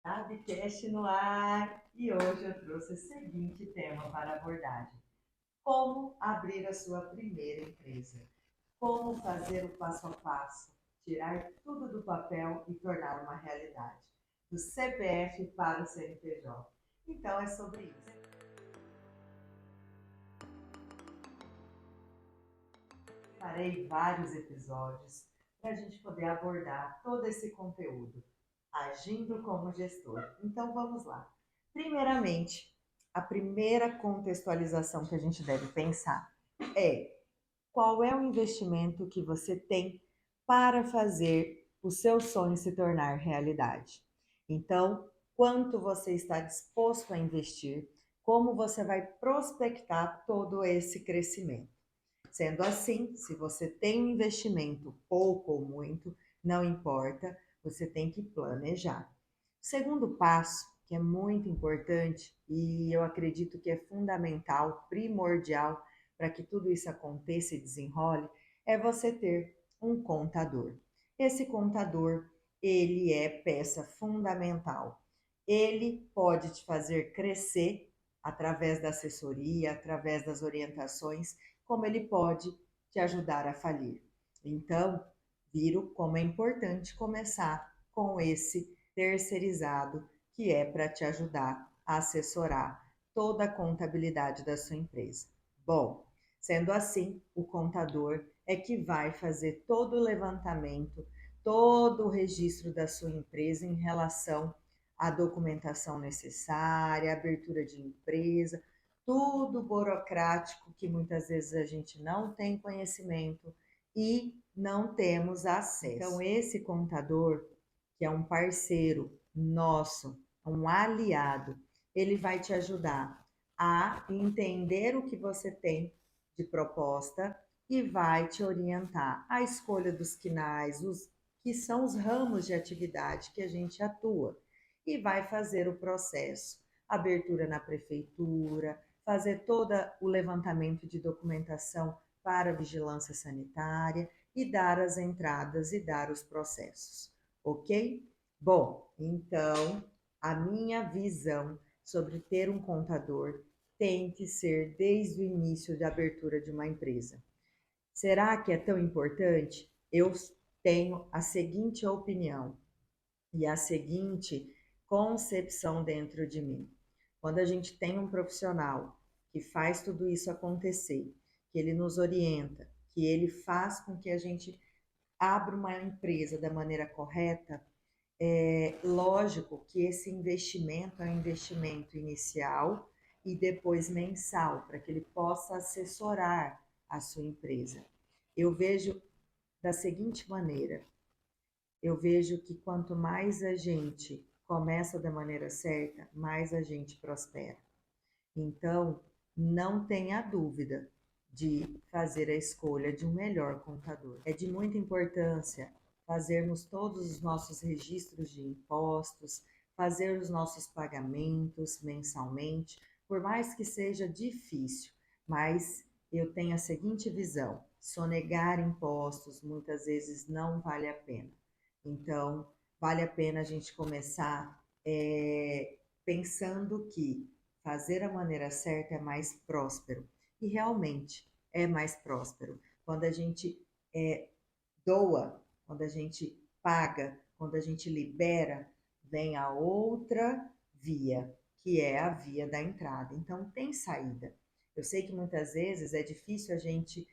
Abcast no ar e hoje eu trouxe o seguinte tema para abordagem: como abrir a sua primeira empresa, como fazer o passo a passo, tirar tudo do papel e tornar uma realidade, do CPF para o CNPJ. Então é sobre isso. Farei vários episódios para a gente poder abordar todo esse conteúdo, agindo como gestor. Então vamos lá. Primeiramente, a primeira contextualização que a gente deve pensar é qual é o investimento que você tem para fazer o seu sonho se tornar realidade. Então, quanto você está disposto a investir, como você vai prospectar todo esse crescimento. Sendo assim, se você tem um investimento pouco ou muito, não importa, você tem que planejar. O segundo passo, que é muito importante e eu acredito que é fundamental, primordial para que tudo isso aconteça e desenrole, é você ter um contador. Esse contador, ele é peça fundamental. Ele pode te fazer crescer através da assessoria, através das orientações, como ele pode te ajudar a falir. Então, viram como é importante começar com esse terceirizado que é para te ajudar a assessorar toda a contabilidade da sua empresa. Bom, sendo assim, o contador é que vai fazer todo o levantamento, todo o registro da sua empresa em relação à documentação necessária, abertura de empresa, tudo burocrático que muitas vezes a gente não tem conhecimento e não temos acesso. Então, esse contador, que é um parceiro nosso, um aliado, ele vai te ajudar a entender o que você tem de proposta e vai te orientar a escolha dos quinais, os que são os ramos de atividade que a gente atua, e vai fazer o processo, abertura na prefeitura, fazer todo o levantamento de documentação para a vigilância sanitária e dar as entradas e dar os processos, ok? Bom, então a minha visão sobre ter um contador tem que ser desde o início da abertura de uma empresa. Será que é tão importante? Eu tenho a seguinte opinião e a seguinte concepção dentro de mim. Quando a gente tem um profissional que faz tudo isso acontecer, que ele nos orienta, que ele faz com que a gente abra uma empresa da maneira correta, é lógico que esse investimento é um investimento inicial e depois mensal, para que ele possa assessorar a sua empresa. Eu vejo da seguinte maneira: eu vejo que quanto mais a gente começa da maneira certa, mais a gente prospera. Então, não tenha dúvida de fazer a escolha de um melhor contador. É de muita importância fazermos todos os nossos registros de impostos, fazer os nossos pagamentos mensalmente, por mais que seja difícil, mas eu tenho a seguinte visão: sonegar impostos muitas vezes não vale a pena. Então, vale a pena a gente começar pensando que fazer a maneira certa é mais próspero. E realmente é mais próspero. Quando a gente doa, quando a gente paga, quando a gente libera, vem a outra via, que é a via da entrada. Então, tem saída. Eu sei que muitas vezes é difícil a gente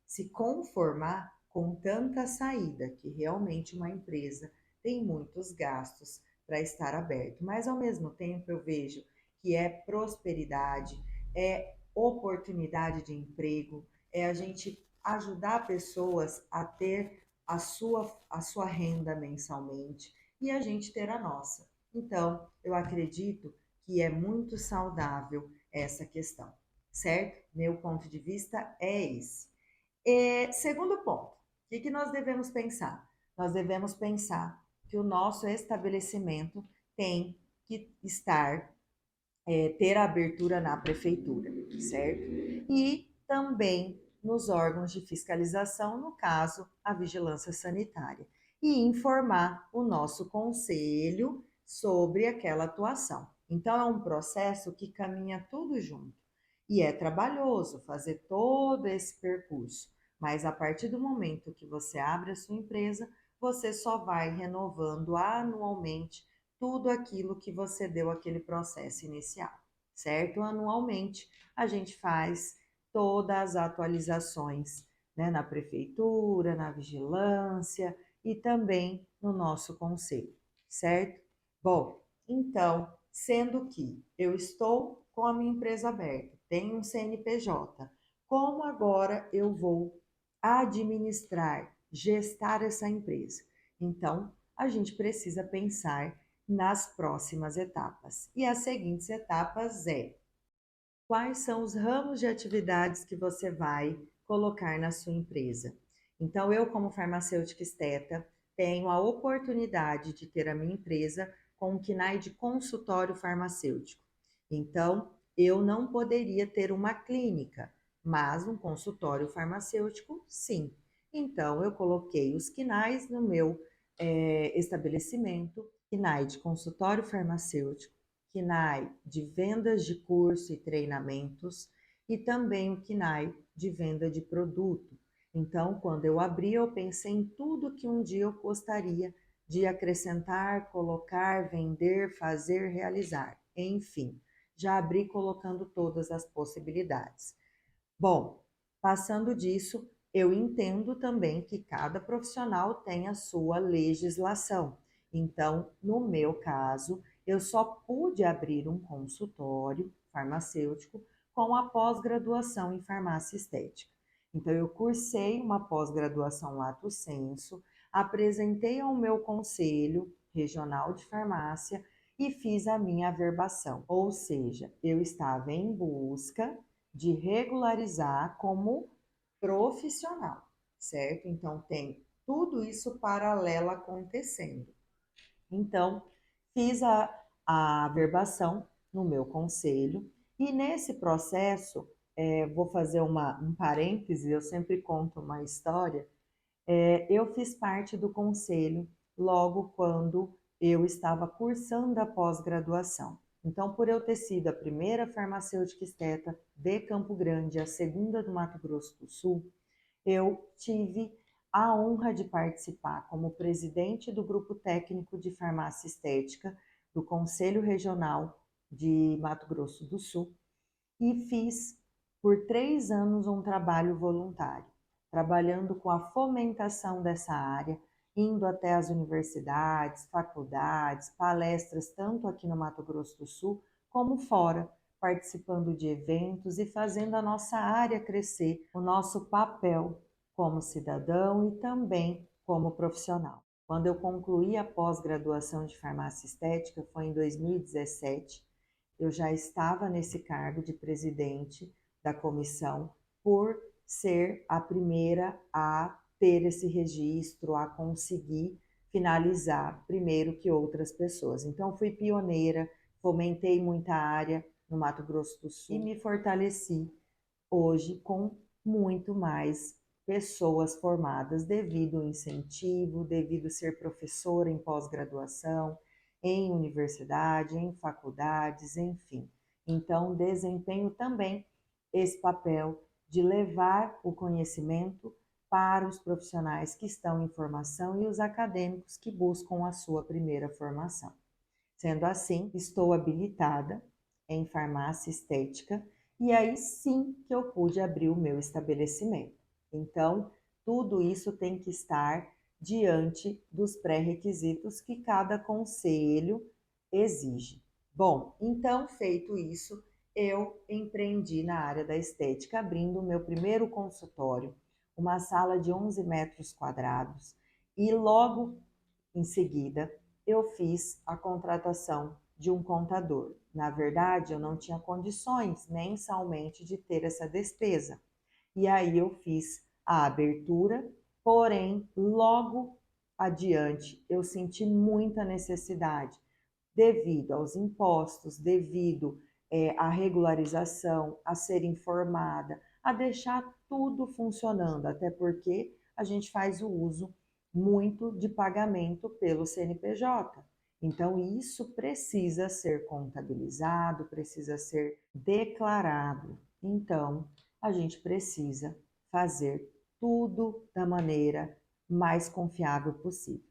se conformar com tanta saída, que realmente uma empresa tem muitos gastos para estar aberto. Mas, ao mesmo tempo, eu vejo que é prosperidade, é oportunidade de emprego, é a gente ajudar pessoas a ter a sua renda mensalmente e a gente ter a nossa. Então, eu acredito que é muito saudável essa questão, certo? Meu ponto de vista é esse. Segundo ponto, o que nós devemos pensar? Nós devemos pensar que o nosso estabelecimento tem que ter a abertura na prefeitura, certo? E também nos órgãos de fiscalização, no caso, a vigilância sanitária. E informar o nosso conselho sobre aquela atuação. Então, é um processo que caminha tudo junto. E é trabalhoso fazer todo esse percurso, mas a partir do momento que você abre a sua empresa, você só vai renovando anualmente tudo aquilo que você deu aquele processo inicial, certo? Anualmente, a gente faz todas as atualizações, né, na prefeitura, na vigilância e também no nosso conselho, certo? Bom, então, sendo que eu estou com a minha empresa aberta, tenho um CNPJ, como agora eu vou administrar, gestar essa empresa? Então, a gente precisa pensar nas próximas etapas. E as seguintes etapas é: quais são os ramos de atividades que você vai colocar na sua empresa? Então, eu, como farmacêutica esteta, tenho a oportunidade de ter a minha empresa com um KNAI de consultório farmacêutico. Então, eu não poderia ter uma clínica, mas um consultório farmacêutico, sim. Então, eu coloquei os KNAIs no meu estabelecimento, KNAI de consultório farmacêutico, KNAI de vendas de curso e treinamentos e também o KNAI de venda de produto. Então, quando eu abri, eu pensei em tudo que um dia eu gostaria de acrescentar, colocar, vender, fazer, realizar. Enfim, já abri colocando todas as possibilidades. Bom, passando disso, eu entendo também que cada profissional tem a sua legislação. Então, no meu caso, eu só pude abrir um consultório farmacêutico com a pós-graduação em farmácia estética. Então, eu cursei uma pós-graduação lato sensu, apresentei ao meu conselho regional de farmácia e fiz a minha averbação. Ou seja, eu estava em busca de regularizar como profissional, certo? Então, tem tudo isso paralelo acontecendo. Então, fiz a averbação no meu conselho e nesse processo, vou fazer um parêntese, eu sempre conto uma história, eu fiz parte do conselho logo quando eu estava cursando a pós-graduação. Então, por eu ter sido a primeira farmacêutica esteta de Campo Grande, a segunda do Mato Grosso do Sul, eu tive a honra de participar como presidente do grupo técnico de farmácia estética do Conselho Regional de Mato Grosso do Sul e fiz por 3 anos um trabalho voluntário, trabalhando com a fomentação dessa área, indo até as universidades, faculdades, palestras, tanto aqui no Mato Grosso do Sul como fora, participando de eventos e fazendo a nossa área crescer, o nosso papel como cidadão e também como profissional. Quando eu concluí a pós-graduação de farmácia estética, foi em 2017, eu já estava nesse cargo de presidente da comissão por ser a primeira a ter esse registro, a conseguir finalizar primeiro que outras pessoas. Então, fui pioneira, fomentei muita área no Mato Grosso do Sul e me fortaleci hoje com muito mais pessoas formadas devido ao incentivo, devido a ser professora em pós-graduação, em universidade, em faculdades, enfim. Então, desempenho também esse papel de levar o conhecimento para os profissionais que estão em formação e os acadêmicos que buscam a sua primeira formação. Sendo assim, estou habilitada em farmácia estética e aí sim que eu pude abrir o meu estabelecimento. Então, tudo isso tem que estar diante dos pré-requisitos que cada conselho exige. Bom, então, feito isso, eu empreendi na área da estética, abrindo o meu primeiro consultório, uma sala de 11 metros quadrados, e logo em seguida eu fiz a contratação de um contador. Na verdade, eu não tinha condições mensalmente de ter essa despesa. E aí eu fiz a abertura, porém, logo adiante eu senti muita necessidade, devido aos impostos, devido à regularização, a ser informada, a deixar tudo funcionando, até porque a gente faz o uso muito de pagamento pelo CNPJ. Então, isso precisa ser contabilizado, precisa ser declarado. Então, a gente precisa fazer tudo da maneira mais confiável possível.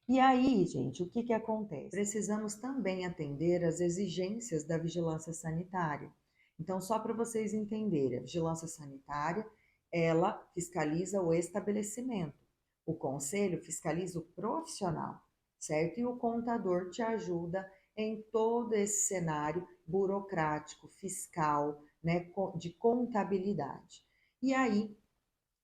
E aí, gente, o que que acontece? Precisamos também atender às exigências da vigilância sanitária. Então, só para vocês entenderem, a vigilância sanitária, ela fiscaliza o estabelecimento. O conselho fiscaliza o profissional, certo? E o contador te ajuda em todo esse cenário burocrático, fiscal, né, de contabilidade. E aí,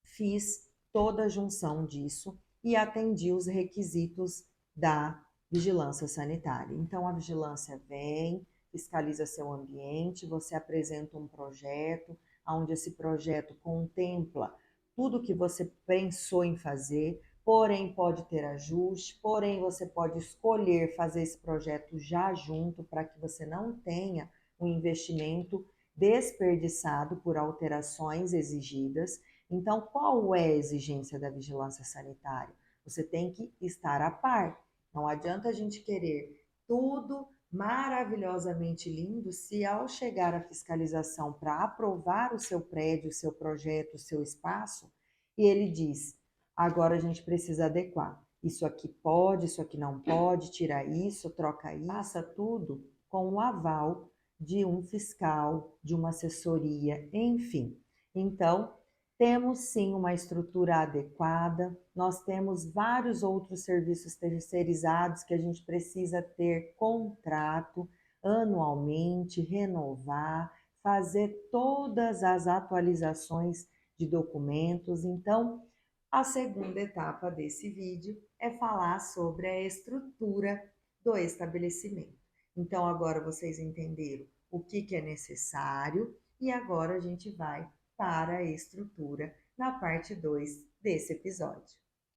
fiz toda a junção disso e atendi os requisitos da vigilância sanitária. Então, a vigilância vem, fiscaliza seu ambiente, você apresenta um projeto, onde esse projeto contempla tudo que você pensou em fazer, porém pode ter ajuste, porém você pode escolher fazer esse projeto já junto para que você não tenha um investimento desperdiçado por alterações exigidas. Então, qual é a exigência da vigilância sanitária? Você tem que estar a par. Não adianta a gente querer tudo maravilhosamente lindo se ao chegar à fiscalização para aprovar o seu prédio, o seu projeto, o seu espaço, e ele diz: agora a gente precisa adequar. Isso aqui pode, isso aqui não pode, tira isso, troca isso, passa tudo com o aval de um fiscal, de uma assessoria, enfim. Então, temos sim uma estrutura adequada, nós temos vários outros serviços terceirizados que a gente precisa ter contrato anualmente, renovar, fazer todas as atualizações de documentos. Então, a segunda etapa desse vídeo é falar sobre a estrutura do estabelecimento. Então, agora vocês entenderam o que é necessário e agora a gente vai para a estrutura na parte 2 desse episódio.